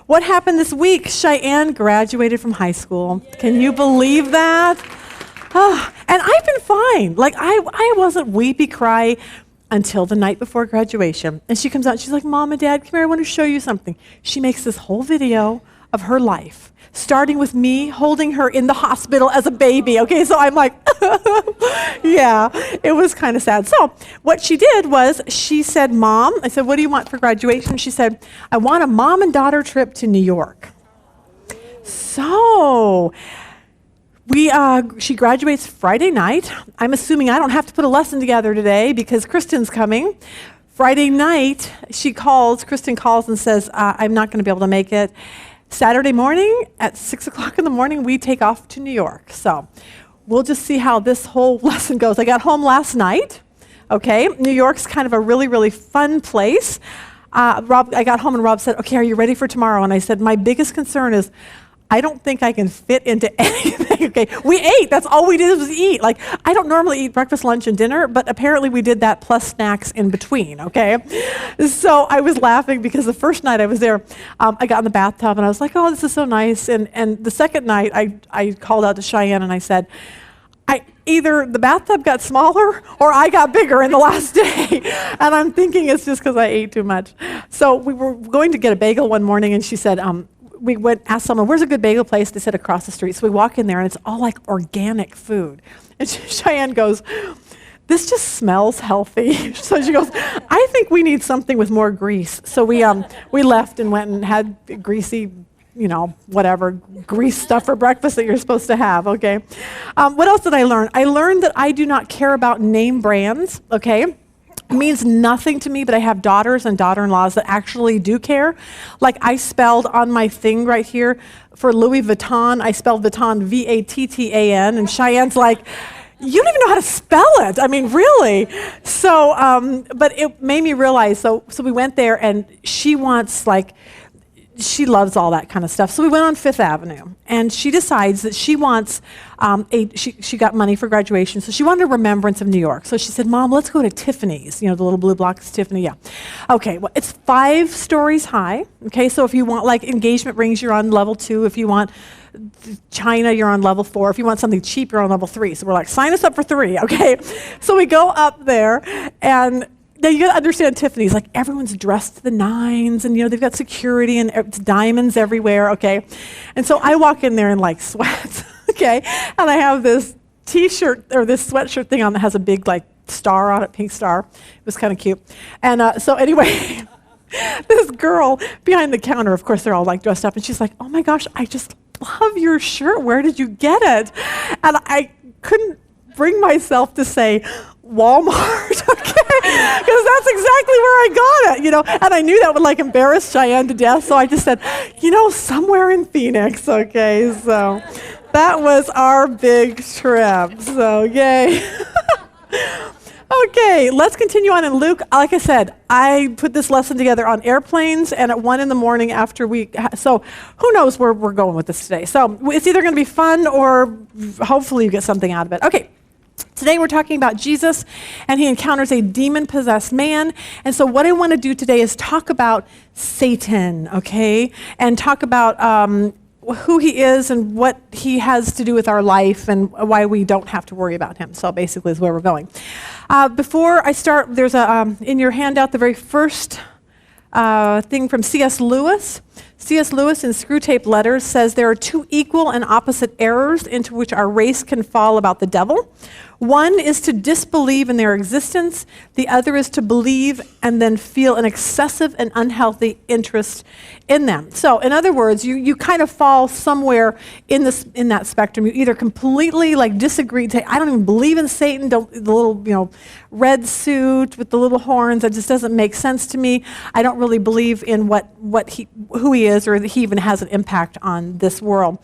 What happened this week? Cheyenne graduated from high school. Can you believe that? Oh, and I've been fine. Like, I wasn't weepy cry until the night before graduation. And she comes out, and she's like, Mom and Dad, come here, I want to show you something. She makes this whole video of her life, starting with me holding her in the hospital as a baby. Okay, so I'm like, yeah, it was kind of sad. So what she did was she said, Mom, I said, what do you want for graduation? She said, I want a mom and daughter trip to New York. So she graduates Friday night. I'm assuming I don't have to put a lesson together today because Kristen's coming. Friday night, Kristen calls and says, I'm not going to be able to make it. Saturday morning at 6 o'clock in the morning, we take off to New York. So we'll just see how this whole lesson goes. I got home last night. Okay, New York's kind of a really, really fun place. I got home and Rob said, okay, are you ready for tomorrow? And I said, my biggest concern is I don't think I can fit into anything. Okay, we ate. That's all we did was eat. Like, I don't normally eat breakfast, lunch, and dinner, but apparently we did that plus snacks in between, okay? So I was laughing because the first night I was there, I got in the bathtub and I was like, oh, this is so nice. And the second night I called out to Cheyenne and I said, either the bathtub got smaller or I got bigger in the last day. And I'm thinking it's just because I ate too much. So we were going to get a bagel one morning and she said, we asked someone, where's a good bagel place? They said across the street. So we walk in there and it's all like organic food. And Cheyenne goes, this just smells healthy. So she goes, I think we need something with more grease. So we left and went and had greasy, whatever, grease stuff for breakfast that you're supposed to have, okay? What else did I learn? I learned that I do not care about name brands, okay? It means nothing to me, but I have daughters and daughter-in-laws that actually do care. Like I spelled on my thing right here for Louis Vuitton, I spelled Vuitton V-A-T-T-A-N, and Cheyenne's like, you don't even know how to spell it. I mean, really. So, but it made me realize, so we went there and she wants she loves all that kind of stuff. So we went on Fifth Avenue, and she decides that she wants she got money for graduation, so she wanted a remembrance of New York. So she said, Mom, let's go to Tiffany's. The little blue block is Tiffany, yeah. Okay, well, it's 5 stories high. Okay, so if you want engagement rings, you're on level 2. If you want China, you're on level 4. If you want something cheap, you're on level 3. So we're like, sign us up for 3, okay? So we go up there, and now you gotta understand Tiffany's, everyone's dressed to the nines and they've got security and it's diamonds everywhere, okay? And so I walk in there in sweats, okay? And I have this t-shirt or this sweatshirt thing on that has a big star on it, pink star. It was kind of cute. And so anyway, this girl behind the counter, of course they're all dressed up, and she's like, oh my gosh, I just love your shirt. Where did you get it? And I couldn't bring myself to say Walmart, okay? Because that's exactly where I got it, and I knew that would embarrass Cheyenne to death, so I just said, somewhere in Phoenix, okay? So that was our big trip, so yay. Okay, let's continue on in Luke. Like I said, I put this lesson together on airplanes and at 1 in the morning after so who knows where we're going with this today. So it's either going to be fun or hopefully you get something out of it. Okay. Today we're talking about Jesus, and he encounters a demon-possessed man. And so what I want to do today is talk about Satan, okay? And talk about who he is and what he has to do with our life and why we don't have to worry about him. So basically is where we're going. Before I start, there's in your handout the very first thing from C.S. Lewis. C.S. Lewis in Screwtape Letters says there are 2 equal and opposite errors into which our race can fall about the devil. One is to disbelieve in their existence. The other is to believe and then feel an excessive and unhealthy interest in them. So, in other words, you kind of fall somewhere in that spectrum. You either completely disagree, say, I don't even believe in Satan, the little red suit with the little horns, that just doesn't make sense to me. I don't really believe in who he is, or that he even has an impact on this world.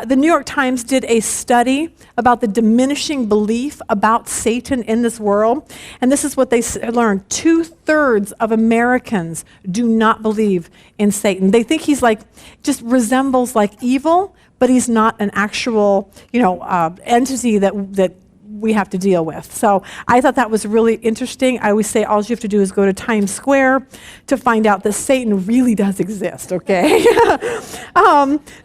The New York Times did a study about the diminishing belief about Satan in this world, and this is what they learned. 2/3 of Americans do not believe in Satan. They think he's just resembles evil, but he's not an actual entity that we have to deal with. So I thought that was really interesting. I always say all you have to do is go to Times Square to find out that Satan really does exist, okay?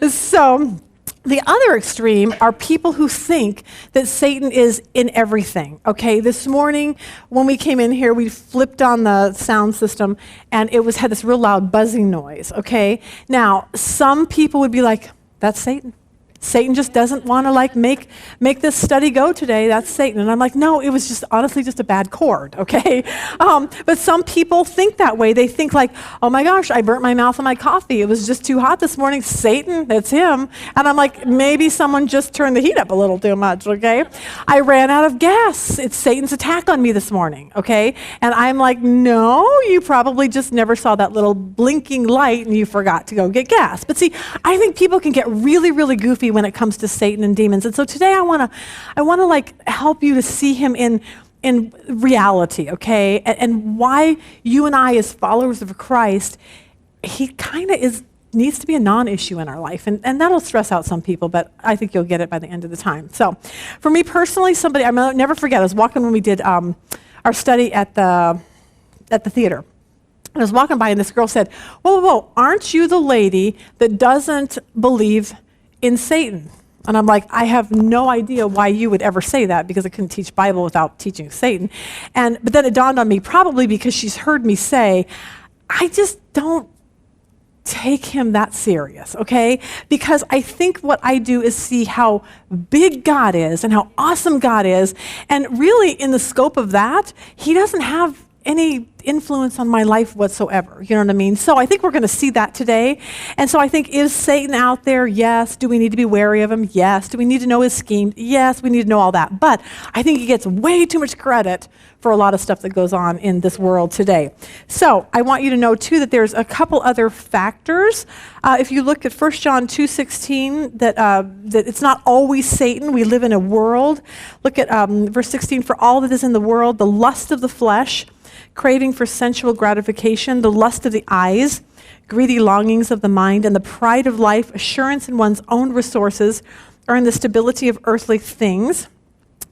So the other extreme are people who think that Satan is in everything, okay? This morning when we came in here, we flipped on the sound system and it had this real loud buzzing noise, okay? Now, some people would be like, that's Satan. Satan just doesn't want to make this study go today. That's Satan. And I'm like, no, it was just honestly just a bad chord, okay? But some people think that way. They think like, oh my gosh, I burnt my mouth on my coffee. It was just too hot this morning. Satan, that's him. And I'm like, maybe someone just turned the heat up a little too much, okay? I ran out of gas. It's Satan's attack on me this morning, okay? And I'm like, no, you probably just never saw that little blinking light and you forgot to go get gas. But see, I think people can get really, really goofy when it comes to Satan and demons. And so today I want to like help you to see him in reality, okay? And why you and I as followers of Christ, he kind of needs to be a non-issue in our life. And that'll stress out some people, but I think you'll get it by the end of the time. So for me personally, I'll never forget, I was walking when we did our study at the theater. I was walking by and this girl said, whoa, aren't you the lady that doesn't believe in Satan? And I'm like, I have no idea why you would ever say that because I couldn't teach Bible without teaching Satan. But then it dawned on me, probably because she's heard me say, I just don't take him that serious, okay? Because I think what I do is see how big God is and how awesome God is. And really in the scope of that, he doesn't have any influence on my life whatsoever. You know what I mean? So I think we're going to see that today. And so I think, is Satan out there? Yes. Do we need to be wary of him? Yes. Do we need to know his scheme? Yes, we need to know all that. But I think he gets way too much credit for a lot of stuff that goes on in this world today. So I want you to know too that there's a couple other factors. If you look at 1 John 2:16, that it's not always Satan. We live in a world. Look at verse 16, for all that is in the world, the lust of the flesh, craving for sensual gratification, the lust of the eyes, greedy longings of the mind, and the pride of life, assurance in one's own resources, or in the stability of earthly things.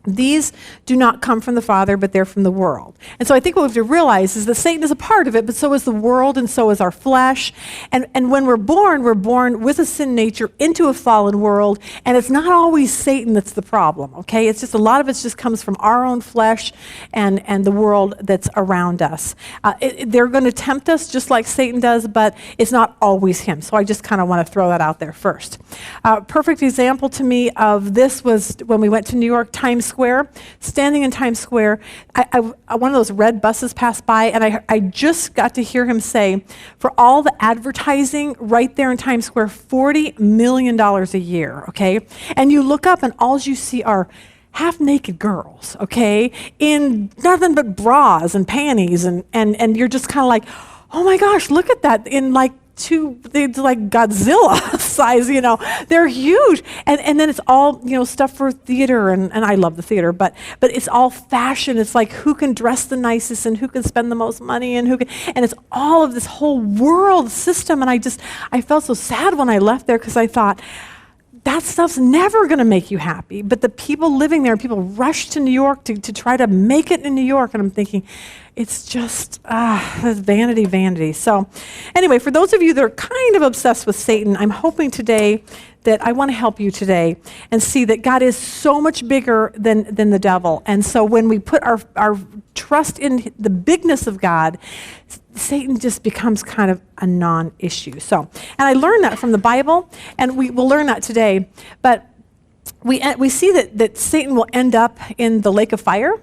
These do not come from the Father, but they're from the world. And so I think what we have to realize is that Satan is a part of it, but so is the world, and so is our flesh. And when we're born with a sin nature into a fallen world, and it's not always Satan that's the problem, okay? It's just a lot of it just comes from our own flesh and the world that's around us. They're going to tempt us just like Satan does, but it's not always him. So I just kind of want to throw that out there first. Perfect example to me of this was when we went to New York, Times Square, standing in Times Square, one of those red buses passed by, and I just got to hear him say, for all the advertising right there in Times Square, $40 million a year, okay? And you look up and all you see are half-naked girls, okay, in nothing but bras and panties, and you're just kind of like, oh my gosh, look at that, in like they're like Godzilla size, you know, they're huge. And then it's all, you know, stuff for theater, and I love the theater, but it's all fashion. It's like who can dress the nicest and who can spend the most money and and it's all of this whole world system. And I felt so sad when I left there because I thought, that stuff's never going to make you happy. But the people living there, people rush to New York to try to make it in New York. And I'm thinking, it's just that's vanity. So anyway, for those of you that are kind of obsessed with Satan, I'm hoping today that I want to help you today and see that God is so much bigger than the devil. And so when we put our trust in the bigness of God, Satan just becomes kind of a non-issue. So, and I learned that from the Bible, and we will learn that today. But we see that Satan will end up in the lake of fire,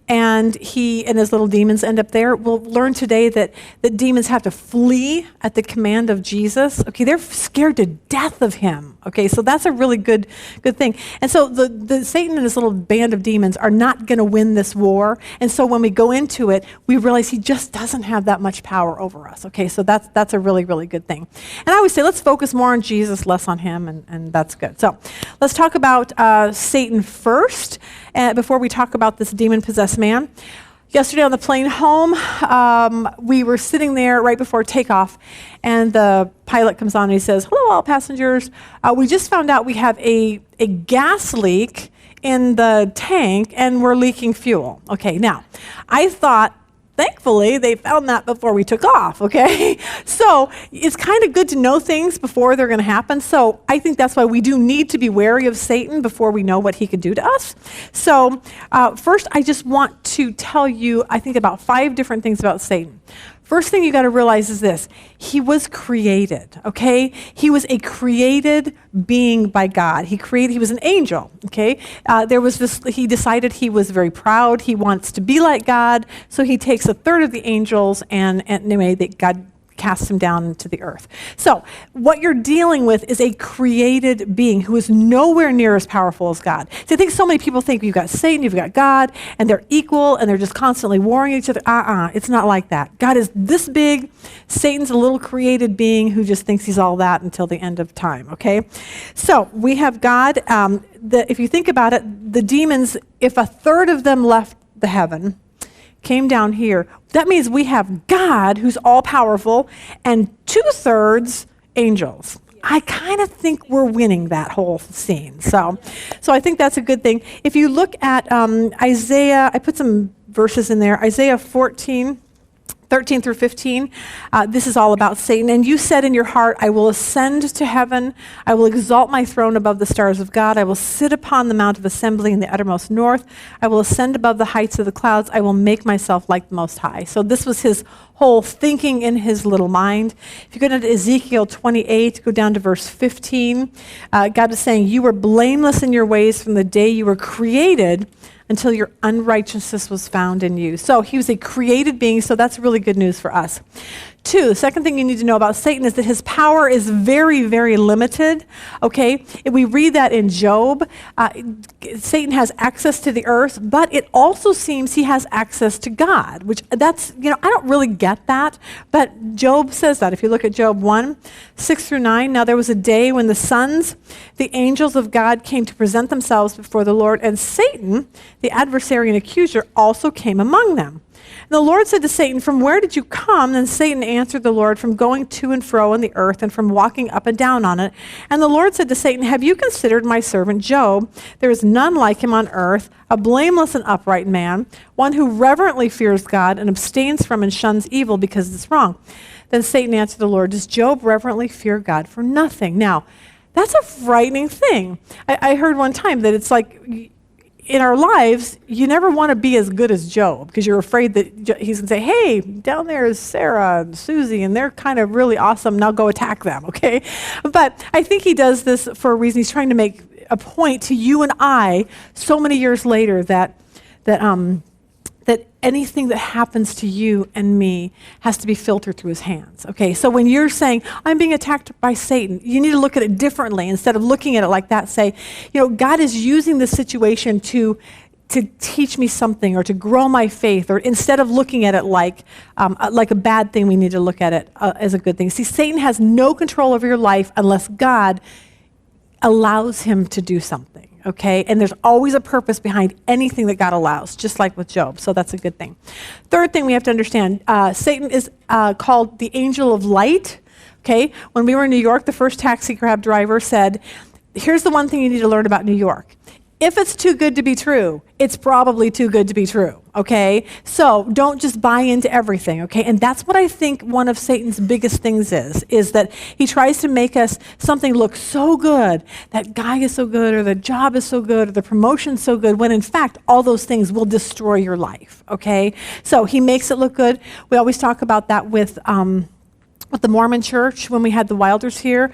and he and his little demons end up there. We'll learn today that demons have to flee at the command of Jesus. Okay, they're scared to death of him. Okay, so that's a really good thing. And so the Satan and his little band of demons are not going to win this war. And so when we go into it, we realize he just doesn't have that much power over us. Okay, so that's a really, really good thing. And I always say, let's focus more on Jesus, less on him, and that's good. So let's talk about Satan first, before we talk about this demon-possessed man. Yesterday on the plane home, we were sitting there right before takeoff, and the pilot comes on and he says, hello, all passengers. We just found out we have a gas leak in the tank and we're leaking fuel. Okay, now, I thought, thankfully, they found that before we took off, okay? So it's kind of good to know things before they're going to happen. So I think that's why we do need to be wary of Satan before we know what he could do to us. So first, I just want to tell you, I think, about 5 different things about Satan. First thing you got to realize is this: he was created, okay? He was a created being by God. He was an angel, okay? He decided he was very proud. He wants to be like God, so he takes a third of the angels and anyway, God casts him down into the earth. So what you're dealing with is a created being who is nowhere near as powerful as God. So I think so many people think you've got Satan, you've got God, and they're equal, and they're just constantly warring each other. It's not like that. God is this big. Satan's a little created being who just thinks he's all that until the end of time, okay? So we have God. If you think about it, the demons, if a third of them left the heaven, came down here, that means we have God, who's all-powerful, and 2/3 angels. I kind of think we're winning that whole scene. So I think that's a good thing. If you look at Isaiah, I put some verses in there, Isaiah 14, 13 through 15, this is all about Satan. And you said in your heart, I will ascend to heaven. I will exalt my throne above the stars of God. I will sit upon the mount of assembly in the uttermost north. I will ascend above the heights of the clouds. I will make myself like the Most High. So this was his whole thinking in his little mind. If you go down to Ezekiel 28, go down to verse 15, God is saying, you were blameless in your ways from the day you were created until your unrighteousness was found in you. So he was a created being, so that's really good news for us. 2, the second thing you need to know about Satan is that his power is very, very limited, okay? If we read that in Job, Satan has access to the earth, but it also seems he has access to God, which that's, I don't really get that, but Job says that. If you look at Job 1, 6 through 9, now there was a day when the angels of God came to present themselves before the Lord, and Satan, the adversary and accuser, also came among them. And the Lord said to Satan, from where did you come? Then Satan answered the Lord, from going to and fro on the earth and from walking up and down on it. And the Lord said to Satan, have you considered my servant Job? There is none like him on earth, a blameless and upright man, one who reverently fears God and abstains from and shuns evil because it's wrong. Then Satan answered the Lord, does Job reverently fear God for nothing? Now, that's a frightening thing. I heard one time that it's like, in our lives, you never want to be as good as Job because you're afraid that he's going to say, hey, down there is Sarah and Susie, and they're kind of really awesome. Now go attack them, okay? But I think he does this for a reason. He's trying to make a point to you and I so many years later that anything that happens to you and me has to be filtered through his hands, okay? So when you're saying, I'm being attacked by Satan, you need to look at it differently. Instead of looking at it like that, say, God is using this situation to teach me something or to grow my faith, or instead of looking at it like a bad thing, we need to look at it as a good thing. See, Satan has no control over your life unless God allows him to do something. Okay, and there's always a purpose behind anything that God allows, just like with Job, so that's a good thing. Third thing we have to understand, Satan is called the angel of light, okay? When we were in New York, the first taxi cab driver said, here's the one thing you need to learn about New York. If it's too good to be true, it's probably too good to be true, okay? So don't just buy into everything, okay? And that's what I think one of Satan's biggest things is that he tries to make us something look so good, that guy is so good, or the job is so good, or the promotion's so good, when in fact, all those things will destroy your life, okay? So he makes it look good. We always talk about that with the Mormon church, when we had the Wilders here,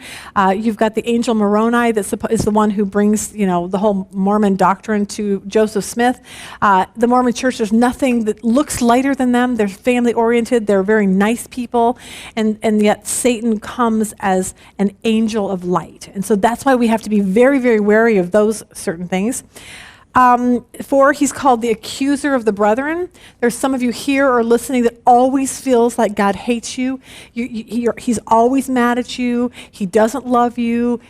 you've got the angel Moroni that is the one who brings, the whole Mormon doctrine to Joseph Smith. The Mormon church, there's nothing that looks lighter than them. They're family-oriented. They're very nice people. And yet Satan comes as an angel of light. And so that's why we have to be very, very wary of those certain things. 4, he's called the accuser of the brethren. There's some of you here or listening that always feels like God hates you. He's always mad at you. He doesn't love you.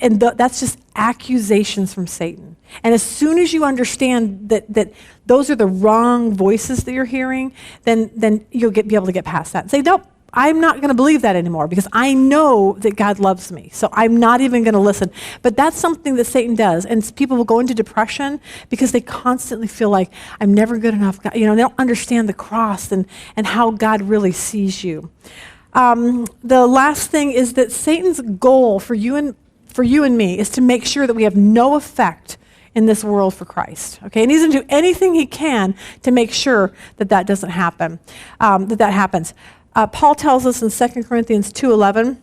That's just accusations from Satan. And as soon as you understand that those are the wrong voices that you're hearing, then you'll be able to get past that and say, nope, I'm not going to believe that anymore because I know that God loves me. So I'm not even going to listen. But that's something that Satan does. And people will go into depression because they constantly feel like, I'm never good enough. They don't understand the cross and how God really sees you. The last thing is that Satan's goal for you and me is to make sure that we have no effect in this world for Christ, okay? And he's going to do anything he can to make sure that doesn't happen, that happens. Paul tells us in 2 Corinthians 2:11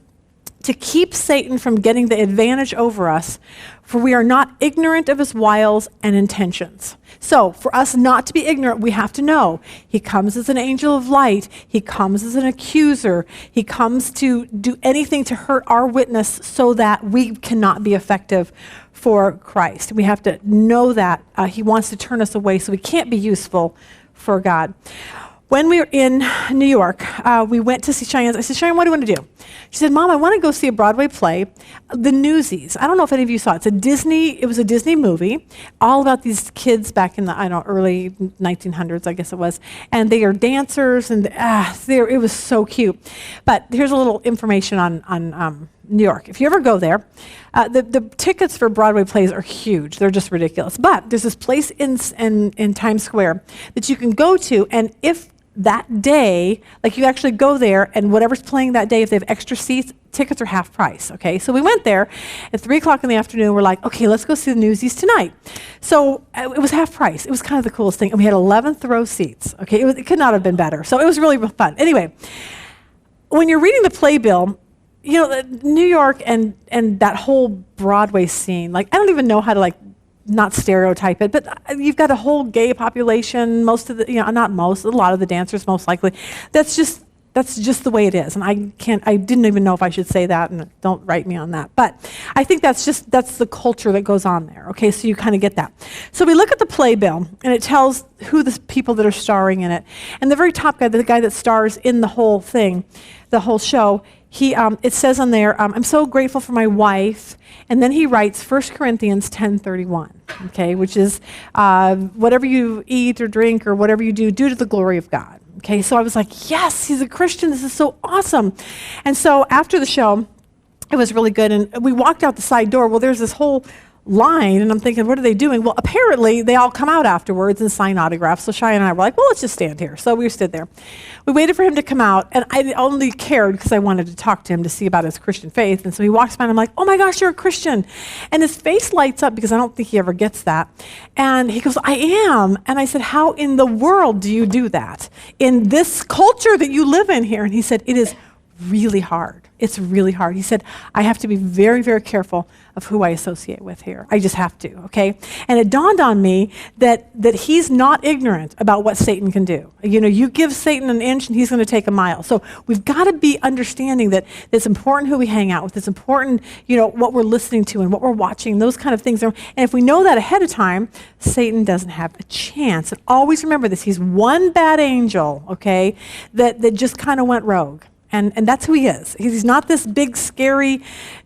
to keep Satan from getting the advantage over us, for we are not ignorant of his wiles and intentions. So for us not to be ignorant, we have to know he comes as an angel of light. He comes as an accuser. He comes to do anything to hurt our witness so that we cannot be effective for Christ. We have to know that he wants to turn us away so we can't be useful for God. When we were in New York, we went to see Cheyenne. I said, Cheyenne, what do you want to do? She said, Mom, I want to go see a Broadway play, The Newsies. I don't know if any of you saw it. It was a Disney movie, all about these kids back in the, early 1900s, I guess it was. And they are dancers, and it was so cute. But here's a little information on New York. If you ever go there, the tickets for Broadway plays are huge. They're just ridiculous. But there's this place in Times Square that you can go to, and if that day, like you actually go there, and whatever's playing that day, if they have extra seats, tickets are half price, okay? So we went there at 3 o'clock in the afternoon. We're like, okay, let's go see the Newsies tonight. So it was half price. It was kind of the coolest thing. And we had 11th row seats, okay? It could not have been better. So it was really fun. Anyway, when you're reading the playbill, New York and that whole Broadway scene, like, I don't even know how to, not stereotype it, but you've got a whole gay population, most of the, not most, a lot of the dancers most likely. That's just the way it is. And I didn't even know if I should say that, and don't write me on that. But I think that's the culture that goes on there, okay? So you kind of get that. So we look at the playbill, and it tells who the people that are starring in it. And the very top guy, the guy that stars in the whole thing, the whole show, it says on there, I'm so grateful for my wife. And then he writes 1 Corinthians 10:31, okay, which is whatever you eat or drink or whatever you do to the glory of God. Okay, so I was like, yes, he's a Christian. This is so awesome. And so after the show, it was really good. And we walked out the side door. Well, there's this whole line, and I'm thinking, what are they doing? Well, apparently they all come out afterwards and sign autographs. So Cheyenne and I were like, well, let's just stand here. So we stood there. We waited for him to come out, and I only cared because I wanted to talk to him to see about his Christian faith. And so he walks by, and I'm like, oh my gosh, you're a Christian. And his face lights up because I don't think he ever gets that. And he goes, I am. And I said, how in the world do you do that in this culture that you live in here? And he said, it is really hard. It's really hard. He said, I have to be very, very careful of who I associate with here. I just have to, okay? And it dawned on me that he's not ignorant about what Satan can do. You give Satan an inch and he's going to take a mile. So we've got to be understanding that it's important who we hang out with. It's important, what we're listening to and what we're watching, those kind of things. And if we know that ahead of time, Satan doesn't have a chance. And always remember this. He's one bad angel, okay, that just kind of went rogue. And that's who he is. He's not this big, scary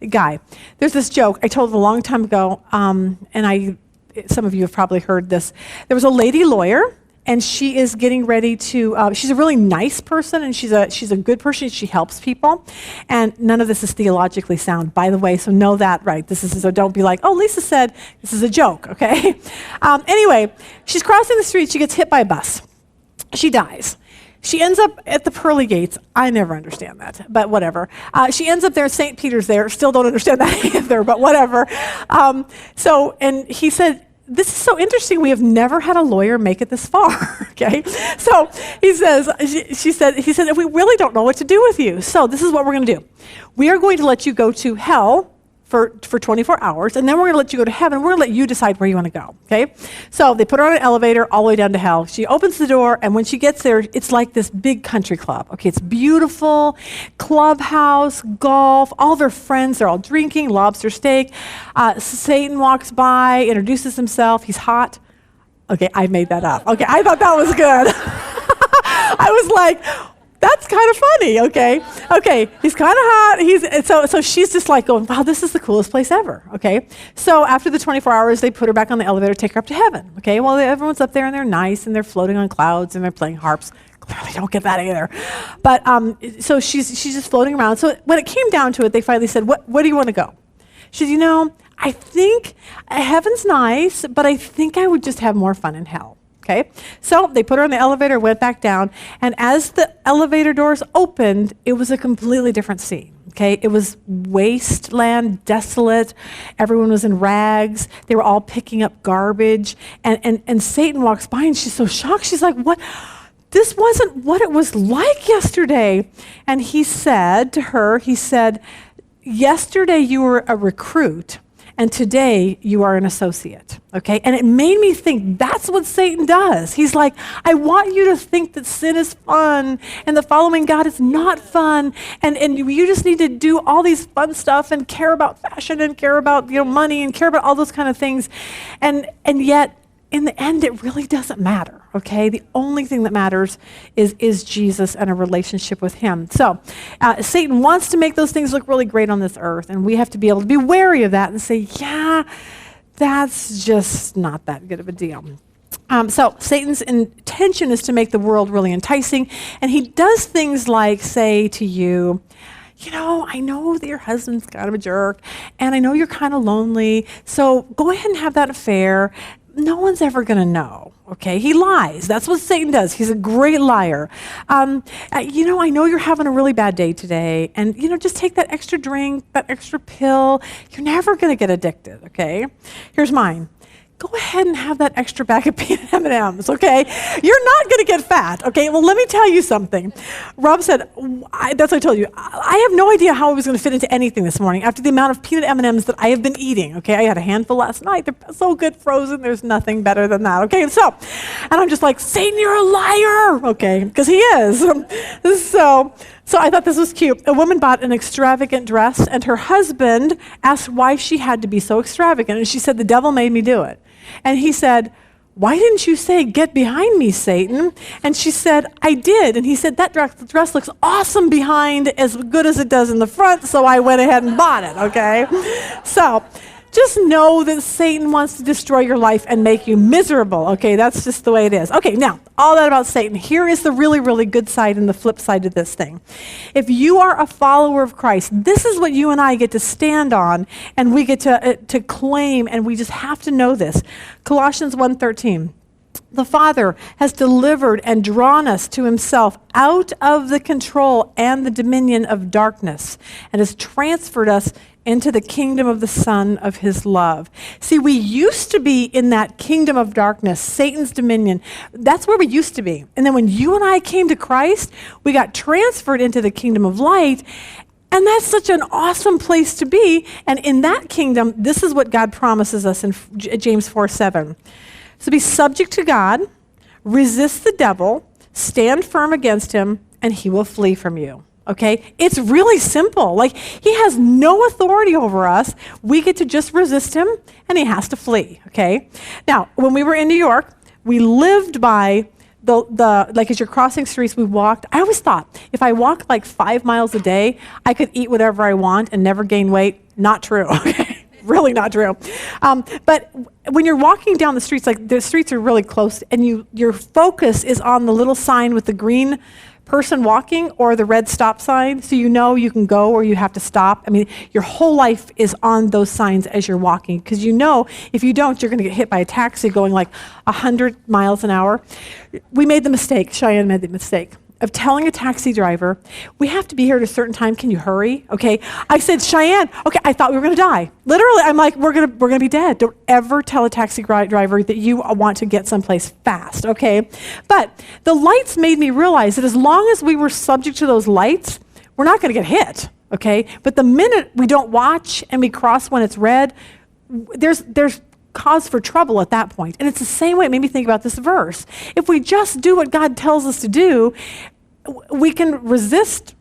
guy. There's this joke I told a long time ago, and some of you have probably heard this. There was a lady lawyer, and she is getting ready to, she's a really nice person, and she's a good person. She helps people. And none of this is theologically sound, by the way, so know that, right? So don't be like, oh, Lisa said this is a joke, okay? Anyway, she's crossing the street. She gets hit by a bus. She dies. She ends up at the pearly gates. I never understand that, but whatever. She ends up there, St. Peter's there. Still don't understand that either, but whatever. And he said, this is so interesting. We have never had a lawyer make it this far, okay? So he says, he said, we really don't know what to do with you. So this is what we're going to do. We are going to let you go to hell for 24 hours, and then we're going to let you go to heaven. We're going to let you decide where you want to go, okay? So they put her on an elevator all the way down to hell. She opens the door, and when she gets there, it's like this big country club, okay? It's beautiful, clubhouse, golf, all of her friends, they're all drinking, lobster steak. Satan walks by, introduces himself. He's hot. Okay, I made that up. Okay, I thought that was good. I was like, that's kind of funny, okay? Okay, he's kind of hot. So she's just like going, wow, this is the coolest place ever, okay? So after the 24 hours, they put her back on the elevator, take her up to heaven, okay? Well, everyone's up there, and they're nice, and they're floating on clouds, and they're playing harps. I don't get that either. But so she's just floating around. So when it came down to it, they finally said, where do you want to go? She said, I think heaven's nice, but I think I would just have more fun in hell. Okay, so they put her in the elevator, went back down, and as the elevator doors opened, it was a completely different scene. Okay, it was wasteland, desolate. Everyone was in rags. They were all picking up garbage, and Satan walks by, and she's so shocked. She's like, "What? This wasn't what it was like yesterday." And he said to her, "Yesterday you were a recruit, and today you are an associate." Okay, and it made me think that's what Satan does. He's like, I want you to think that sin is fun and the following God is not fun, and you just need to do all these fun stuff and care about fashion and care about money and care about all those kind of things, and yet in the end it really doesn't matter. Okay, the only thing that matters is Jesus and a relationship with him. So Satan wants to make those things look really great on this earth, and we have to be able to be wary of that and say, yeah, that's just not that good of a deal. So Satan's intention is to make the world really enticing, and he does things like say to you, I know that your husband's kind of a jerk, and I know you're kind of lonely, so go ahead and have that affair. No one's ever going to know, okay? He lies. That's what Satan does. He's a great liar. I know you're having a really bad day today, and, just take that extra drink, that extra pill. You're never going to get addicted, okay? Here's mine. Go ahead and have that extra bag of peanut M&Ms, okay? You're not going to get fat, okay? Well, let me tell you something. Rob said, that's what I told you. I have no idea how I was going to fit into anything this morning after the amount of peanut M&Ms that I have been eating, okay? I had a handful last night. They're so good frozen. There's nothing better than that, okay? And I'm just like, Satan, you're a liar, okay? Because he is. So I thought this was cute. A woman bought an extravagant dress, and her husband asked why she had to be so extravagant. And she said, the devil made me do it. And he said, why didn't you say, get behind me, Satan? And she said, I did. And he said, that dress looks awesome behind, as good as it does in the front, so I went ahead and bought it, okay? So just know that Satan wants to destroy your life and make you miserable, okay? That's just the way it is. Okay, now, all that about Satan. Here is the really, really good side and the flip side of this thing. If you are a follower of Christ, this is what you and I get to stand on, and we get to claim, and we just have to know this. Colossians 1:13. The Father has delivered and drawn us to himself out of the control and the dominion of darkness, and has transferred us into the kingdom of the Son of his love. See, we used to be in that kingdom of darkness, Satan's dominion. That's where we used to be. And then when you and I came to Christ, we got transferred into the kingdom of light. And that's such an awesome place to be. And in that kingdom, this is what God promises us in James 4:7. So be subject to God, resist the devil, stand firm against him, and he will flee from you. Okay? It's really simple. Like, he has no authority over us. We get to just resist him, and he has to flee. Okay? Now, when we were in New York, we lived by like as you're crossing streets, we walked. I always thought if I walked like 5 miles a day, I could eat whatever I want and never gain weight. Not true. Okay? Really not true. But when you're walking down the streets, like the streets are really close, and your focus is on the little sign with the green person walking or the red stop sign, so you can go or you have to stop. I mean, your whole life is on those signs as you're walking, because if you don't, you're going to get hit by a taxi going like 100 miles an hour. We made the mistake, Cheyenne made the mistake, of telling a taxi driver, we have to be here at a certain time, can you hurry? Okay, I said, Cheyenne, okay, I thought we were going to die. Literally, I'm like, we're going to be dead. Don't ever tell a taxi driver that you want to get someplace fast, okay? But the lights made me realize that as long as we were subject to those lights, we're not going to get hit, okay? But the minute we don't watch and we cross when it's red, there's cause for trouble at that point. And it's the same way it made me think about this verse. If we just do what God tells us to do, we can resist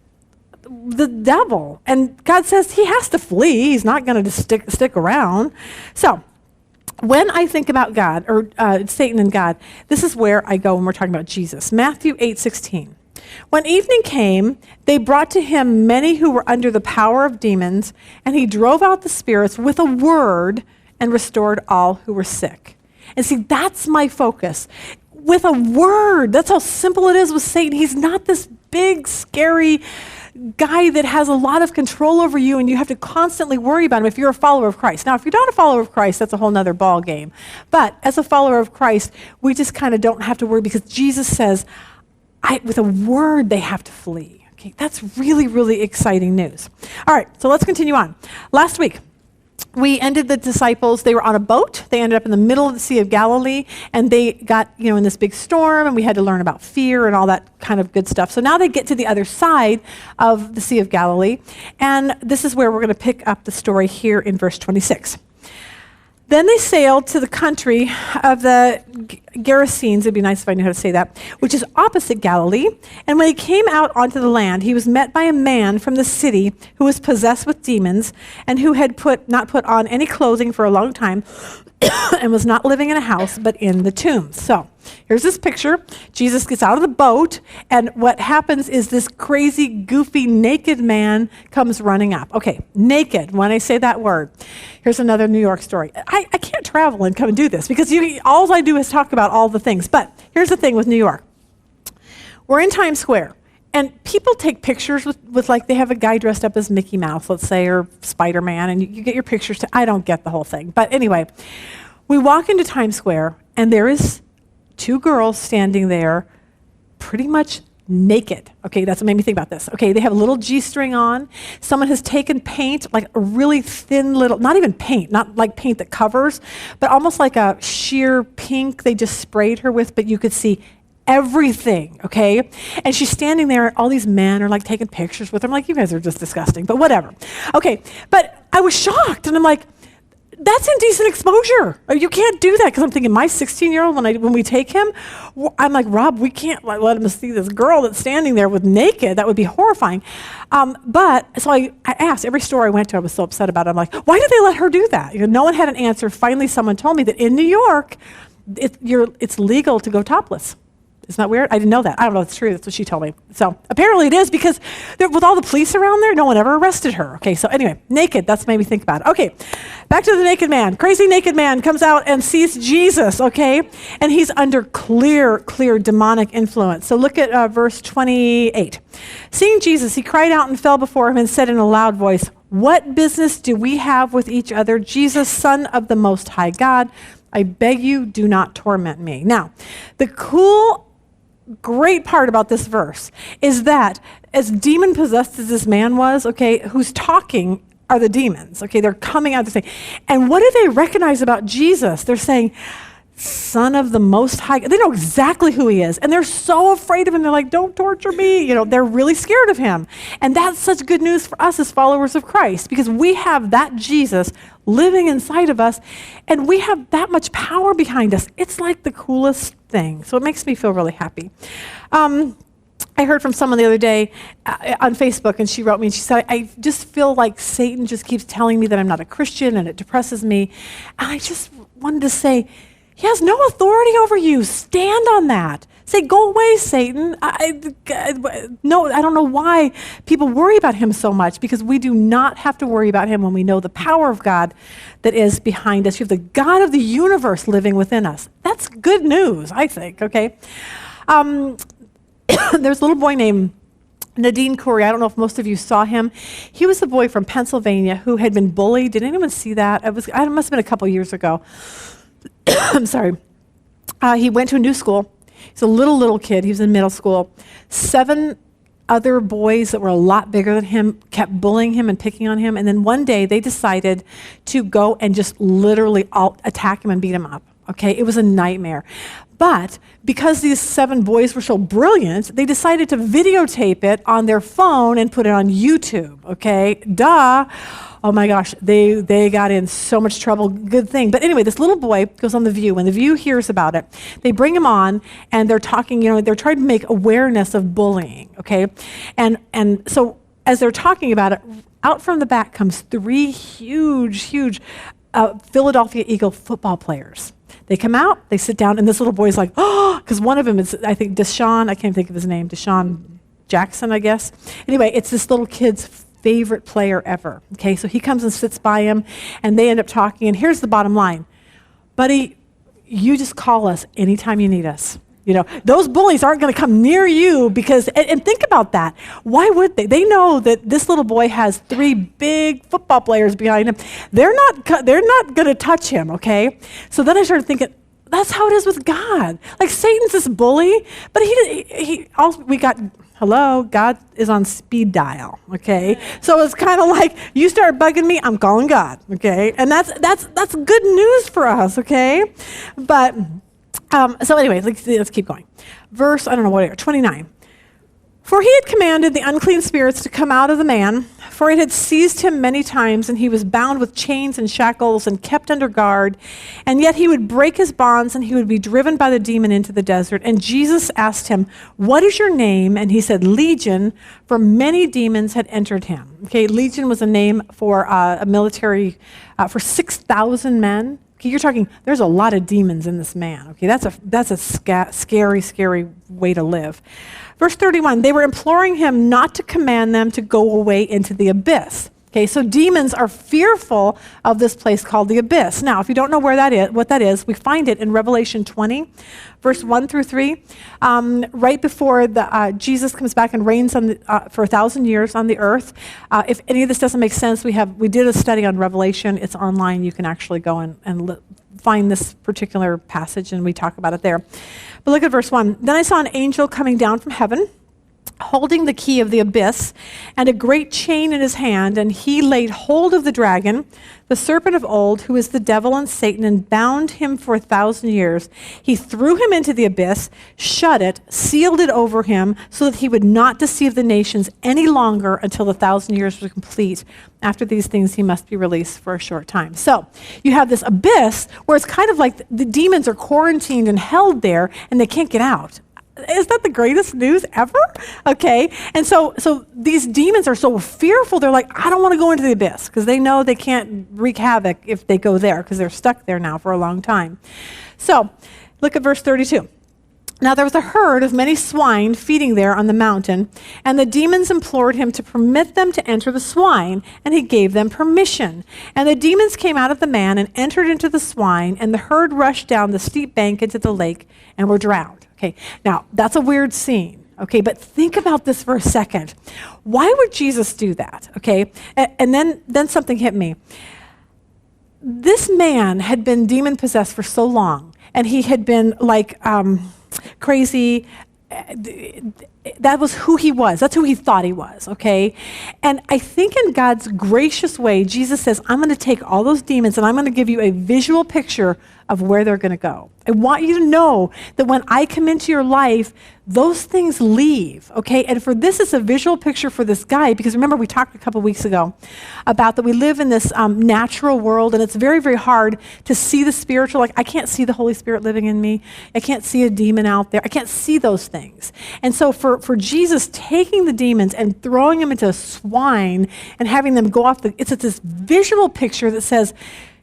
the devil. And God says he has to flee. He's not going to stick around. So when I think about God, or Satan and God, this is where I go when we're talking about Jesus. Matthew 8:16. When evening came, they brought to him many who were under the power of demons, and he drove out the spirits with a word and restored all who were sick. And see, that's my focus. with a word. That's how simple it is with Satan. He's not this big, scary guy that has a lot of control over you and you have to constantly worry about him if you're a follower of Christ. Now, if you're not a follower of Christ, that's a whole nother ball game. But as a follower of Christ, we just kind of don't have to worry because Jesus says, with a word, they have to flee. Okay, that's really, really exciting news. All right, so let's continue on. Last week, we ended the disciples, they were on a boat. They ended up in the middle of the Sea of Galilee, and they got, in this big storm, and we had to learn about fear and all that kind of good stuff. So now they get to the other side of the Sea of Galilee, and this is where we're going to pick up the story here in verse 26. Then they sailed to the country of the Gerasenes, it'd be nice if I knew how to say that, which is opposite Galilee. And when he came out onto the land, he was met by a man from the city who was possessed with demons and who had not put on any clothing for a long time and was not living in a house, but in the tombs. So here's this picture. Jesus gets out of the boat, and what happens is this crazy, goofy, naked man comes running up. Okay, naked, when I say that word. Here's another New York story. I can't travel and come and do this because all I do is talk about all the things. But here's the thing with New York. We're in Times Square. And people take pictures with like, they have a guy dressed up as Mickey Mouse, let's say, or Spider-Man, and you get your pictures. I don't get the whole thing. But anyway, we walk into Times Square, and there is two girls standing there pretty much naked. Okay, that's what made me think about this. Okay, they have a little G-string on. Someone has taken paint, like a really thin little, not even paint, not like paint that covers, but almost like a sheer pink they just sprayed her with, but you could see everything, okay? And she's standing there, all these men are like taking pictures with her. I'm like, you guys are just disgusting, but whatever. Okay, but I was shocked, and I'm like, that's indecent exposure. You can't do that, because I'm thinking my 16-year-old, when we take him, I'm like, Rob, we can't let him see this girl that's standing there with naked. That would be horrifying. But so I asked, every store I went to, I was so upset about it. I'm like, why did they let her do that? No one had an answer. Finally, someone told me that in New York, it's legal to go topless. Isn't that weird? I didn't know that. I don't know if it's true. That's what she told me. So apparently it is, because with all the police around there, no one ever arrested her. Okay, so anyway, naked. That's made me think about it. Okay, back to the naked man. Crazy naked man comes out and sees Jesus, okay? And he's under clear demonic influence. So look at verse 28. Seeing Jesus, he cried out and fell before him and said in a loud voice, "What business do we have with each other? Jesus, Son of the Most High God, I beg you, do not torment me." Now, the great part about this verse is that as demon-possessed as this man was, okay, who's talking are the demons, okay? They're coming out, they're saying, and what do they recognize about Jesus? They're saying, Son of the Most High. They know exactly who he is, and they're so afraid of him. They're like, don't torture me. They're really scared of him. And that's such good news for us as followers of Christ, because we have that Jesus living inside of us, and we have that much power behind us. It's like the coolest thing. So it makes me feel really happy. I heard from someone the other day on Facebook, and she wrote me, and she said, I just feel like Satan just keeps telling me that I'm not a Christian, and it depresses me. And I just wanted to say, he has no authority over you. Stand on that. Say, go away, Satan. No, I don't know why people worry about him so much, because we do not have to worry about him when we know the power of God that is behind us. You have the God of the universe living within us. That's good news, I think, okay? There's a little boy named Nadine Corey. I don't know if most of you saw him. He was a boy from Pennsylvania who had been bullied. Did anyone see that? It must have been a couple years ago. I'm sorry. He went to a new school. He's a little kid. He was in middle school. 7 other boys that were a lot bigger than him kept bullying him and picking on him. And then one day they decided to go and just literally attack him and beat him up. Okay, it was a nightmare. But because these 7 boys were so brilliant, they decided to videotape it on their phone and put it on YouTube. Okay, duh. Oh my gosh, they got in so much trouble. Good thing. But anyway, this little boy goes on The View. When The View hears about it, they bring him on, and they're talking, they're trying to make awareness of bullying, okay? And so as they're talking about it, out from the back comes 3 huge Philadelphia Eagle football players. They come out, they sit down, and this little boy's like, oh, because one of them is, I think, Deshaun, I can't think of his name, Deshaun Jackson, I guess. Anyway, it's this little kid's favorite player ever. Okay, so he comes and sits by him, and they end up talking, and here's the bottom line. Buddy, you just call us anytime you need us. Those bullies aren't going to come near you because, and think about that. Why would they? They know that this little boy has 3 big football players behind him. They're not going to touch him, okay? So then I started thinking, that's how it is with God. Like Satan's this bully, but God is on speed dial, okay? So it's kind of like, you start bugging me, I'm calling God, okay? And that's good news for us, okay? But, so anyway, let's keep going. Verse, 29. For he had commanded the unclean spirits to come out of the man, for it had seized him many times, and he was bound with chains and shackles and kept under guard. And yet he would break his bonds, and he would be driven by the demon into the desert. And Jesus asked him, what is your name? And he said, Legion, for many demons had entered him. Okay, Legion was a name for a military, for 6,000 men. Okay, you're talking, there's a lot of demons in this man. Okay, that's a scary, scary way to live. Verse 31, they were imploring him not to command them to go away into the abyss. Okay, so demons are fearful of this place called the abyss. Now, if you don't know what that is, we find it in Revelation 20, verse 1 through 3, right before Jesus comes back and reigns for 1,000 years on the earth. If any of this doesn't make sense, we did a study on Revelation. It's online. You can actually go and find this particular passage, and we talk about it there. But look at verse 1. Then I saw an angel coming down from heaven, holding the key of the abyss and a great chain in his hand, and he laid hold of the dragon, the serpent of old, who is the devil and Satan, and bound him for 1,000 years. He threw him into the abyss, shut it, sealed it over him, so that he would not deceive the nations any longer until the 1,000 years were complete. After these things, he must be released for a short time. So you have this abyss where it's kind of like the demons are quarantined and held there, and they can't get out. Is that the greatest news ever? Okay, and so these demons are so fearful, they're like, I don't want to go into the abyss, because they know they can't wreak havoc if they go there, because they're stuck there now for a long time. So look at verse 32. Now there was a herd of many swine feeding there on the mountain, and the demons implored him to permit them to enter the swine, and he gave them permission. And the demons came out of the man and entered into the swine, and the herd rushed down the steep bank into the lake and were drowned. Okay, now that's a weird scene. Okay, but think about this for a second. Why would Jesus do that? Okay, and then something hit me. This man had been demon possessed for so long, and he had been like crazy. That was who he was. That's who he thought he was, okay? And I think in God's gracious way, Jesus says, I'm going to take all those demons and I'm going to give you a visual picture of where they're going to go. I want you to know that when I come into your life, those things leave, okay? And for this is a visual picture for this guy, because remember we talked a couple weeks ago about that we live in this natural world, and it's very, very hard to see the spiritual. Like, I can't see the Holy Spirit living in me. I can't see a demon out there. I can't see those things. And so for Jesus taking the demons and throwing them into swine and having them go off, it's this visual picture that says,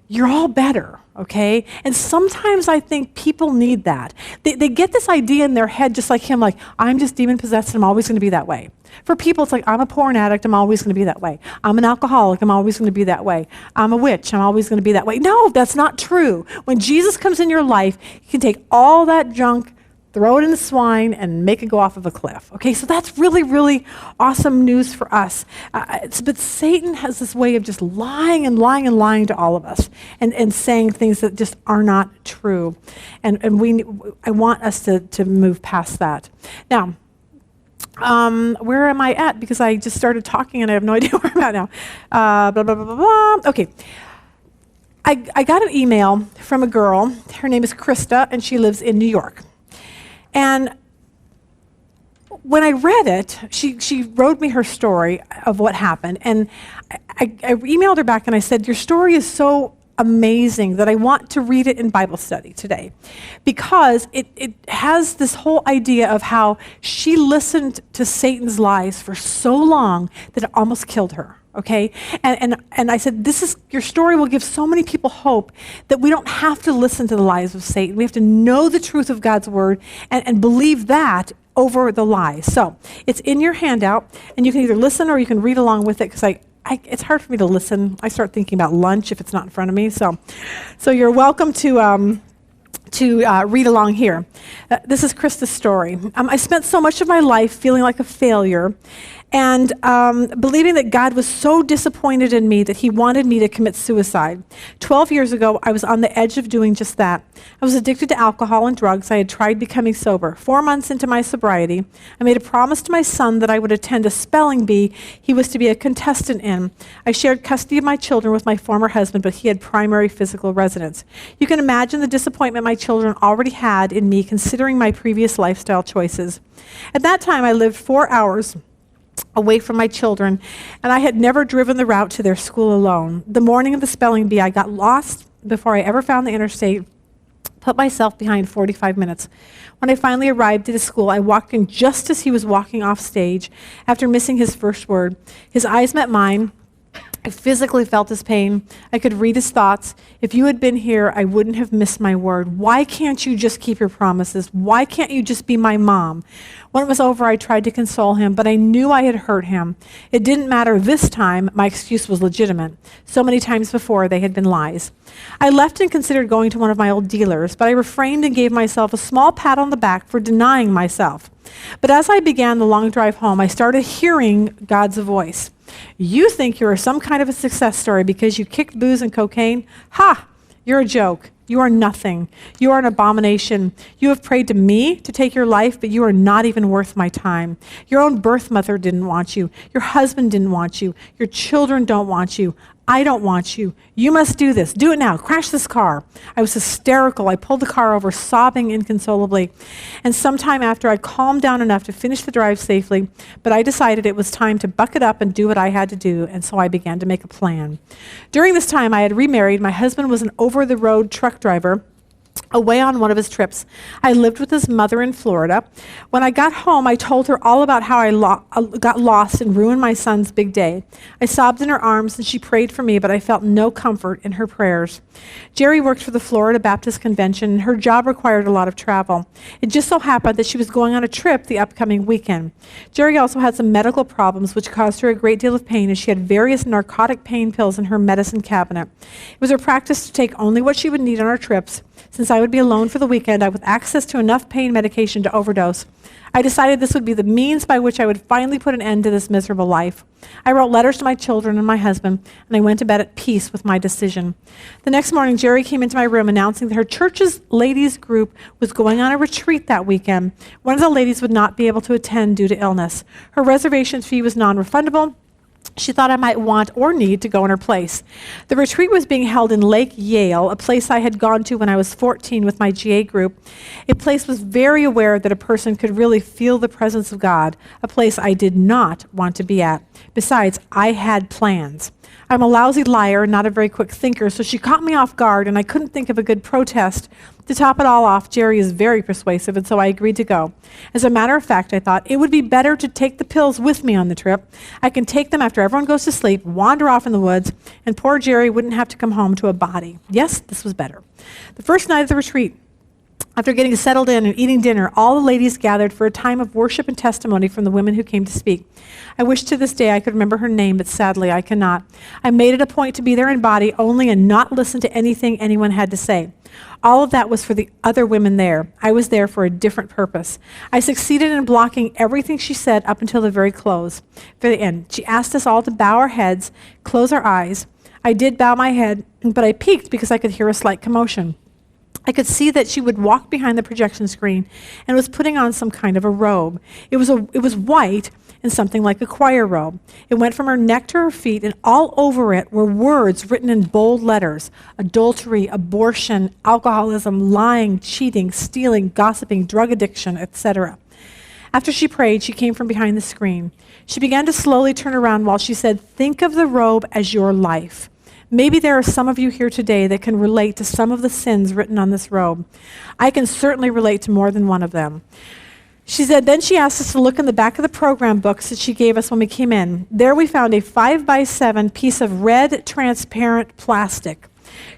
you're all better, okay? And sometimes I think people need that. They get this idea in their head just like him, like, I'm just demon-possessed and I'm always going to be that way. For people, it's like, I'm a porn addict, I'm always going to be that way. I'm an alcoholic, I'm always going to be that way. I'm a witch, I'm always going to be that way. No, that's not true. When Jesus comes in your life, he can take all that junk, throw it in the swine, and make it go off of a cliff. Okay, so that's really, really awesome news for us. But Satan has this way of just lying and lying and lying to all of us and saying things that just are not true. And I want us to move past that. Now, where am I at? Because I just started talking and I have no idea where I'm at now. Blah, blah, blah, blah, blah. Okay. I got an email from a girl. Her name is Krista, and she lives in New York. And when I read it, she wrote me her story of what happened. And I emailed her back and I said, your story is so amazing that I want to read it in Bible study today, because it has this whole idea of how she listened to Satan's lies for so long that it almost killed her. Okay, and I said, your story will give so many people hope that we don't have to listen to the lies of Satan. We have to know the truth of God's word and believe that over the lies. So it's in your handout, and you can either listen or you can read along with it, because it's hard for me to listen. I start thinking about lunch if it's not in front of me. So you're welcome to to read along here. This is Kristys Story. I spent so much of my life feeling like a failure and believing that God was so disappointed in me that he wanted me to commit suicide. 12 years ago, I was on the edge of doing just that. I was addicted to alcohol and drugs. I had tried becoming sober. 4 months into my sobriety, I made a promise to my son that I would attend a spelling bee he was to be a contestant in. I shared custody of my children with my former husband, but he had primary physical residence. You can imagine the disappointment my children already had in me considering my previous lifestyle choices. At that time, I lived 4 hours away from my children, and I had never driven the route to their school alone. The morning of the spelling bee, I got lost before I ever found the interstate, put myself behind 45 minutes. When I finally arrived at his school, I walked in just as he was walking off stage after missing his first word. His eyes met mine. I physically felt his pain. I could read his thoughts. If you had been here, I wouldn't have missed my word. Why can't you just keep your promises? Why can't you just be my mom? When it was over, I tried to console him, but I knew I had hurt him. It didn't matter this time. My excuse was legitimate. So many times before, they had been lies. I left and considered going to one of my old dealers, but I refrained and gave myself a small pat on the back for denying myself. But as I began the long drive home, I started hearing God's voice. You think you're some kind of a success story because you kicked booze and cocaine? Ha! You're a joke. You are nothing. You are an abomination. You have prayed to me to take your life, but you are not even worth my time. Your own birth mother didn't want you. Your husband didn't want you. Your children don't want you. I don't want you. You must do this. Do it now. Crash this car. I was hysterical. I pulled the car over, sobbing inconsolably. And sometime after, I calmed down enough to finish the drive safely, but I decided it was time to buck it up and do what I had to do, and so I began to make a plan. During this time, I had remarried. My husband was an over-the-road truck driver away on one of his trips. I lived with his mother in Florida. When I got home, I told her all about how I got lost and ruined my son's big day. I sobbed in her arms and she prayed for me, but I felt no comfort in her prayers. Jerry worked for the Florida Baptist Convention, and her job required a lot of travel. It just so happened that she was going on a trip the upcoming weekend. Jerry also had some medical problems which caused her a great deal of pain, and she had various narcotic pain pills in her medicine cabinet. It was her practice to take only what she would need on our trips. Since I would be alone for the weekend, I with access to enough pain medication to overdose. I decided this would be the means by which I would finally put an end to this miserable life. I wrote letters to my children and my husband, and I went to bed at peace with my decision. The next morning, Jerry came into my room announcing that her church's ladies group was going on a retreat that weekend. One of the ladies would not be able to attend due to illness. Her reservation fee was non-refundable. She thought I might want or need to go in her place. The retreat was being held in Lake Yale, a place I had gone to when I was 14 with my GA group. A place was very aware that a person could really feel the presence of God, a place I did not want to be at. Besides, I had plans. I'm a lousy liar and not a very quick thinker, so she caught me off guard, and I couldn't think of a good protest. To top it all off, Jerry is very persuasive, and so I agreed to go. As a matter of fact, I thought it would be better to take the pills with me on the trip. I can take them after everyone goes to sleep, wander off in the woods, and poor Jerry wouldn't have to come home to a body. Yes, this was better. The first night of the retreat, after getting settled in and eating dinner, all the ladies gathered for a time of worship and testimony from the women who came to speak. I wish to this day I could remember her name, but sadly I cannot. I made it a point to be there in body only and not listen to anything anyone had to say. All of that was for the other women there. I was there for a different purpose. I succeeded in blocking everything she said up until the very close. For the end, she asked us all to bow our heads, close our eyes. I did bow my head, but I peeked because I could hear a slight commotion. I could see that she would walk behind the projection screen and was putting on some kind of a robe. It was white and something like a choir robe. It went from her neck to her feet, and all over it were words written in bold letters: adultery, abortion, alcoholism, lying, cheating, stealing, gossiping, drug addiction, etc. After she prayed, she came from behind the screen. She began to slowly turn around while she said, "Think of the robe as your life." Maybe there are some of you here today that can relate to some of the sins written on this robe. I can certainly relate to more than one of them. She said, then she asked us to look in the back of the program books that she gave us when we came in. There we found a 5x7 piece of red transparent plastic.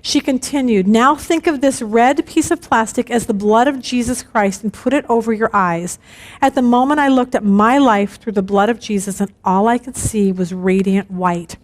She continued, now think of this red piece of plastic as the blood of Jesus Christ and put it over your eyes. At the moment I looked at my life through the blood of Jesus, and all I could see was radiant white,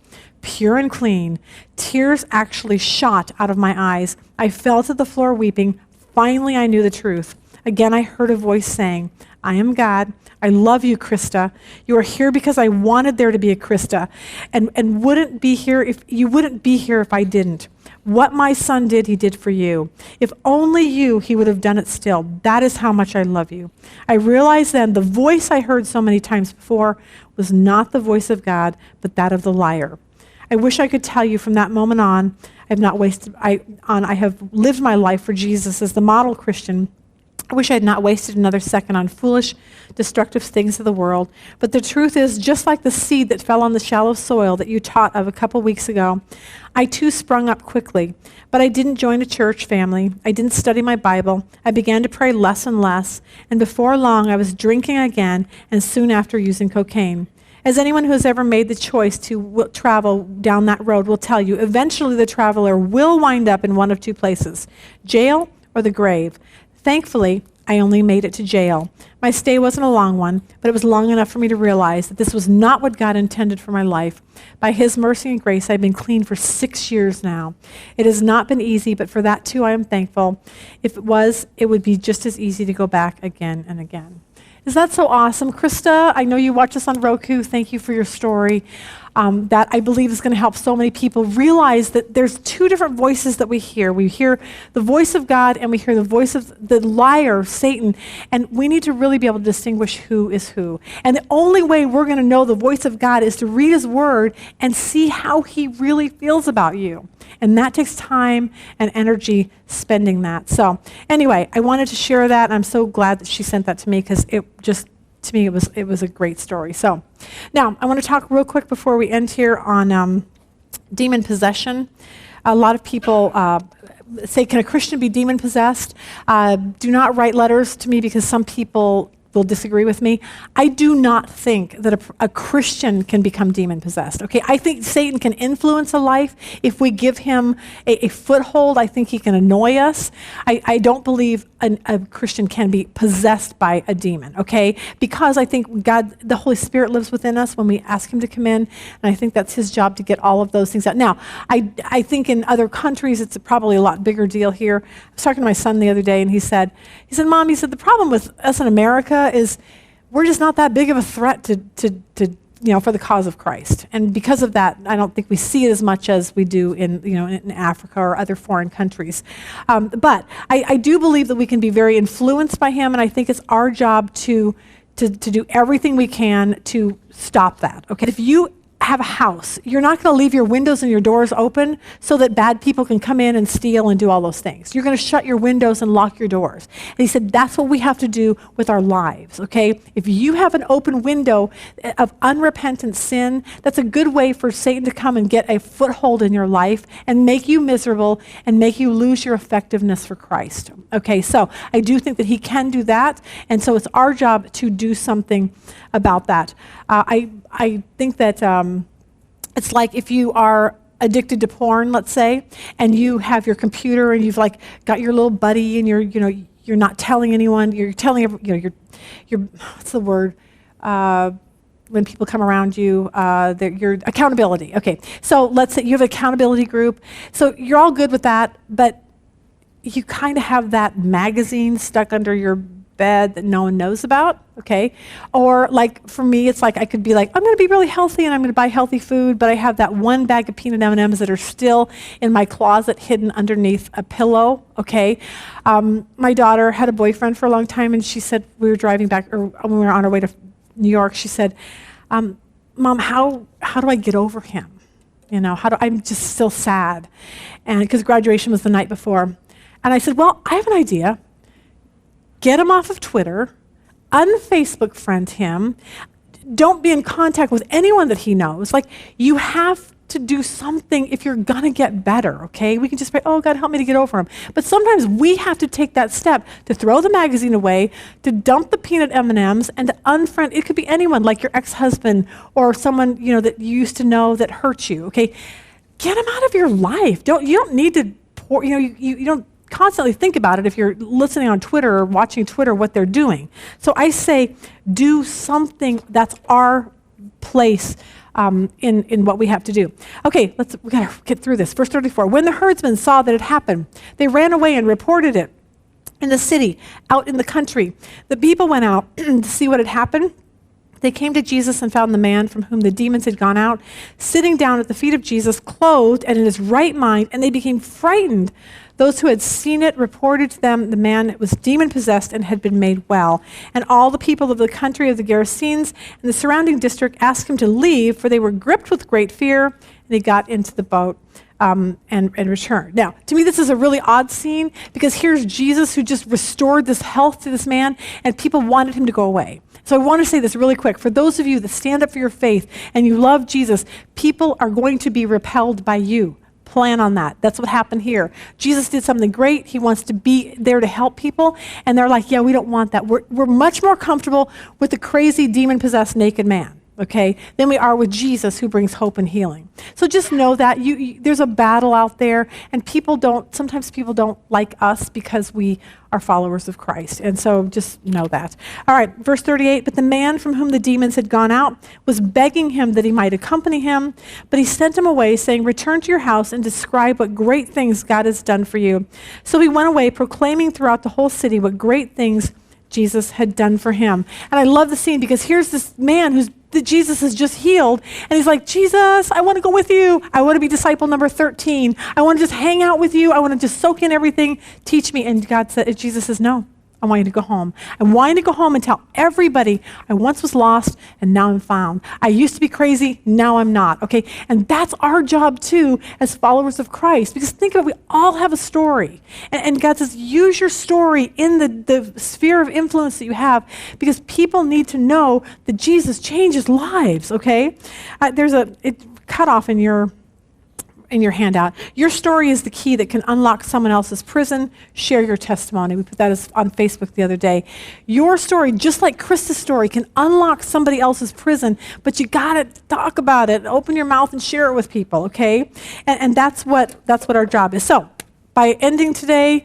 pure and clean. Tears actually shot out of my eyes. I fell to the floor weeping, Finally, I knew the truth. Again, I heard a voice saying, I am God. I love you, Krista. You are here because I wanted there to be a Krista, and wouldn't be here if you wouldn't be here if I didn't. What my son did, he did for you. If only you, he would have done it still. That is how much I love you. I realized then the voice I heard so many times before was not the voice of God, but that of the liar. I wish I could tell you from that moment on, I have lived my life for Jesus as the model Christian. I wish I had not wasted another second on foolish, destructive things of the world. But the truth is, just like the seed that fell on the shallow soil that you taught of a couple weeks ago, I too sprung up quickly. But I didn't join a church family. I didn't study my Bible. I began to pray less and less. And before long, I was drinking again, and soon after using cocaine. As anyone who has ever made the choice to travel down that road will tell you, eventually the traveler will wind up in one of two places, jail or the grave. Thankfully, I only made it to jail. My stay wasn't a long one, but it was long enough for me to realize that this was not what God intended for my life. By His mercy and grace, I've been clean for 6 years now. It has not been easy, but for that too I am thankful. If it was, it would be just as easy to go back again and again. Is that so awesome? Krista, I know you watch us on Roku. Thank you for your story. That I believe is going to help so many people realize that there's two different voices that we hear. We hear the voice of God and we hear the voice of the liar, Satan, and we need to really be able to distinguish who is who. And the only way we're going to know the voice of God is to read His Word and see how He really feels about you. And that takes time and energy spending that. So anyway, I wanted to share that, and I'm so glad that she sent that to me because it just, to me, it was a great story. So now I want to talk real quick before we end here on demon possession. A lot of people say, can a Christian be demon possessed? Do not write letters to me because some people will disagree with me. I do not think that a Christian can become demon possessed. Okay, I think Satan can influence a life if we give him a foothold. I think he can annoy us. I don't believe a Christian can be possessed by a demon. Okay, because I think God, the Holy Spirit, lives within us when we ask Him to come in, and I think that's His job to get all of those things out. Now, I think in other countries it's probably a lot bigger deal here. I was talking to my son the other day, and he said, Mom, the problem with us in America is we're just not that big of a threat to for the cause of Christ, and because of that, I don't think we see it as much as we do in Africa or other foreign countries. But I do believe that we can be very influenced by him, and I think it's our job to do everything we can to stop that. Okay, if you have a house, you're not going to leave your windows and your doors open so that bad people can come in and steal and do all those things. You're going to shut your windows and lock your doors. And he said that's what we have to do with our lives, okay? If you have an open window of unrepentant sin, that's a good way for Satan to come and get a foothold in your life and make you miserable and make you lose your effectiveness for Christ. Okay, so I do think that he can do that, and so it's our job to do something about that. I think that it's like if you are addicted to porn, let's say, and you have your computer and you've got your little buddy and you're not telling anyone. You're telling you're what's the word when people come around you? Your accountability. Okay, so let's say you have an accountability group. So you're all good with that, but you kind of have that magazine stuck under your bed that no one knows about, okay? Or like for me, it's like I could be like, I'm going to be really healthy and I'm going to buy healthy food, but I have that one bag of peanut M&Ms that are still in my closet hidden underneath a pillow, okay? My daughter had a boyfriend for a long time, and she said, we were driving back, or when we were on our way to New York, she said, Mom, how do I get over him? I'm just still sad. And because graduation was the night before. And I said, well, I have an idea. Get him off of Twitter, unFacebook friend him, don't be in contact with anyone that he knows. Like, you have to do something if you're gonna get better, okay? We can just pray, oh, God, help me to get over him. But sometimes we have to take that step to throw the magazine away, to dump the peanut M&Ms, and to unfriend. It could be anyone, like your ex-husband or someone that you used to know that hurt you, okay? Get him out of your life. You don't need to pour, you don't constantly think about it if you're listening on Twitter or watching Twitter, what they're doing. So I say, do something. That's our place in what we have to do. Okay, we gotta get through this. Verse 34, when the herdsmen saw that it happened, they ran away and reported it in the city, out in the country. The people went out to see what had happened. They came to Jesus and found the man from whom the demons had gone out, sitting down at the feet of Jesus, clothed and in his right mind, and they became frightened. Those who had seen it reported to them the man was demon-possessed and had been made well. And all the people of the country of the Gerasenes and the surrounding district asked him to leave, for they were gripped with great fear, and he got into the boat and returned. Now, to me, this is a really odd scene, because here's Jesus who just restored this health to this man, and people wanted him to go away. So I want to say this really quick. For those of you that stand up for your faith and you love Jesus, people are going to be repelled by you. Plan on that. That's what happened here. Jesus did something great. He wants to be there to help people. And they're like, yeah, we don't want that. We're much more comfortable with the crazy demon-possessed naked man, okay, than we are with Jesus, who brings hope and healing. So just know that there's a battle out there, and sometimes people don't like us because we are followers of Christ. And so just know that. All right, verse 38, but the man from whom the demons had gone out was begging him that he might accompany him, but he sent him away, saying, return to your house and describe what great things God has done for you. So he went away, proclaiming throughout the whole city what great things Jesus had done for him. And I love the scene, because here's this man that Jesus has just healed, and he's like, Jesus, I want to go with you. I want to be disciple number 13. I want to just hang out with you. I want to just soak in everything. Teach me. And Jesus says, no, I want you to go home. I want you to go home and tell everybody, I once was lost and now I'm found. I used to be crazy, now I'm not, okay? And that's our job too as followers of Christ, because think of it, we all have a story. And God says, use your story in the sphere of influence that you have, because people need to know that Jesus changes lives, okay? There's a cutoff in your handout. Your story is the key that can unlock someone else's prison. Share your testimony. We put that on Facebook the other day. Your story, just like Kristys' story, can unlock somebody else's prison, but you gotta talk about it. Open your mouth and share it with people, okay? And that's what our job is. So, by ending today,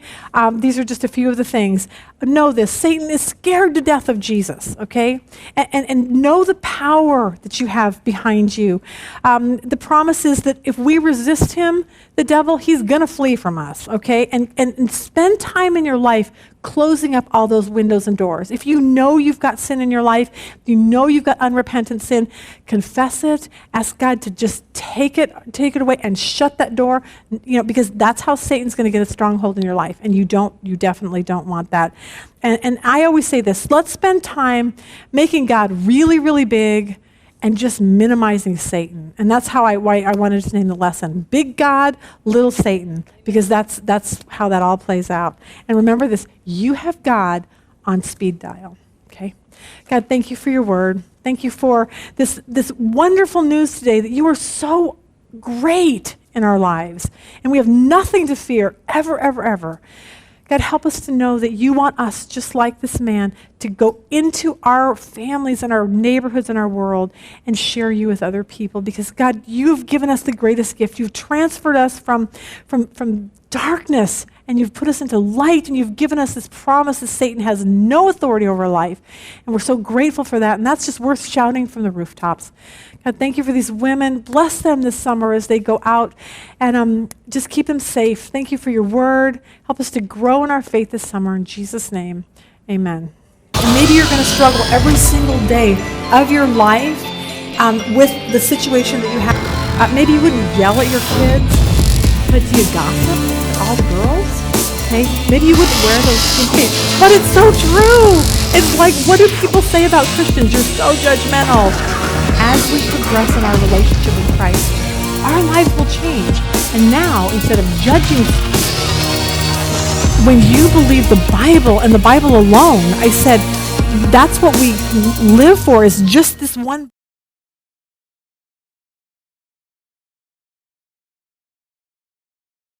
these are just a few of the things. Know this, Satan is scared to death of Jesus, okay? And know the power that you have behind you. The promise is that if we resist him, the devil, he's gonna flee from us, okay? And spend time in your life closing up all those windows and doors. If you know you've got sin in your life, if you know you've got unrepentant sin, confess it, ask God to just take it away and shut that door, because that's how Satan's gonna get a stronghold in your life, and you definitely don't want that. And I always say this, let's spend time making God really, really big and just minimizing Satan. And that's why I wanted to name the lesson, Big God, Little Satan, because that's how that all plays out. And remember this, you have God on speed dial, okay? God, thank you for your word. Thank you for this wonderful news today that you are so great in our lives, and we have nothing to fear ever, ever, ever. God, help us to know that you want us, just like this man, to go into our families and our neighborhoods and our world and share you with other people. Because, God, you've given us the greatest gift. You've transferred us from darkness, and you've put us into light, and you've given us this promise that Satan has no authority over life. And we're so grateful for that, and that's just worth shouting from the rooftops. God, thank you for these women. Bless them this summer as they go out, and just keep them safe. Thank you for your word. Help us to grow in our faith this summer. In Jesus' name, amen. And maybe you're going to struggle every single day of your life with the situation that you have. Maybe you wouldn't yell at your kids, but do you gossip at all the girls? Okay? Maybe you wouldn't wear those pink, but it's so true. It's like, what do people say about Christians? You're so judgmental. As we progress in our relationship with Christ, our lives will change. And now, instead of judging, when you believe the Bible and the Bible alone, I said, that's what we live for, is just this one